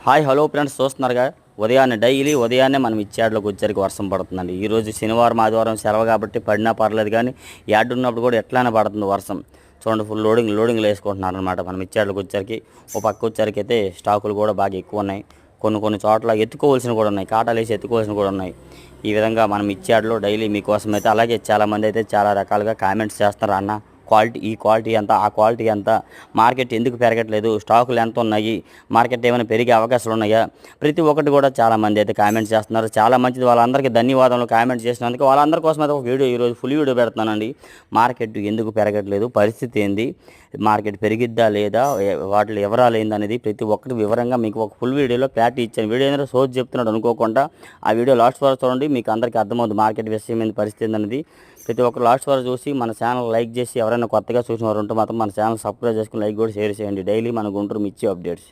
Hi hello friends, చూస్తున్నారుగా ఉదయాన్నే daily ఉదయాన్నే మనం ఇచ్చేడ్లోకి వచ్చరికి వర్షం పడుతుందండి. ఈరోజు శనివారం ఆదివారం సెలవు కాబట్టి పడినా పర్లేదు, కానీ యాడ్ ఉన్నప్పుడు కూడా ఎట్లానే పడుతుంది వర్షం. చూడండి, ఫుల్ లోడింగ్లు వేసుకుంటున్నారు అనమాట. మనం ఇచ్చేడ్లోకి వచ్చరికి ఒక పక్క వచ్చరికి అయితే స్టాకులు కూడా బాగా ఎక్కువ ఉన్నాయి. కొన్ని చోట్ల ఎత్తుకోవాల్సినవి కూడా ఉన్నాయి, కాటాలు వేసి ఎత్తుకోవాల్సినవి కూడా ఉన్నాయి. ఈ విధంగా మనం ఇచ్చేడ్లో డైలీ మీకోసం అయితే, అలాగే చాలామంది అయితే చాలా రకాలుగా కామెంట్స్ చేస్తారు. అన్న ఈ క్వాలిటీ ఎంత, ఆ క్వాలిటీ ఎంత, మార్కెట్ ఎందుకు పెరగట్లేదు, స్టాకులు ఎంత ఉన్నాయి, మార్కెట్ ఏమైనా పెరిగే అవకాశాలు ఉన్నాయా, ప్రతి ఒక్కటి కూడా చాలామంది అయితే కామెంట్స్ చేస్తున్నారు. చాలా మంచిది, వాళ్ళందరికీ ధన్యవాదాలు కామెంట్ చేసినందుకు. వాళ్ళందరి కోసం అయితే ఒక వీడియో ఈరోజు ఫుల్ వీడియో పెడుతున్నానండి. మార్కెట్ ఎందుకు పెరగట్లేదు, పరిస్థితి ఏంది, మార్కెట్ పెరిగిద్దా లేదా, వాటిలో వివరాలు ఏందనేది ప్రతి ఒక్కటి వివరంగా మీకు ఒక ఫుల్ వీడియోలో క్లారిటీ ఇచ్చాను. వీడియో ఏంటంటే సోజ్ చెప్తున్నాడు అనుకోకుండా ఆ వీడియో లాస్ట్ వరకు చూడండి, మీకు అందరికీ అర్థమవుతుంది మార్కెట్ విషయం ఏంది, పరిస్థితి ఏందనేది. ప్రతి ఒక్కరు లాస్ట్ వరకు చూసి మన ఛానల్ లైక్ చేసి, ఎవరైనా కొత్తగా చూసిన వారు ఉంటే మాత్రం మన ఛానల్ సబ్స్క్రైబ్ చేసుకుని లైక్ కూడా షేర్ చేయండి. డైలీ మన గుంటూరు మిర్చి అప్డేట్స్.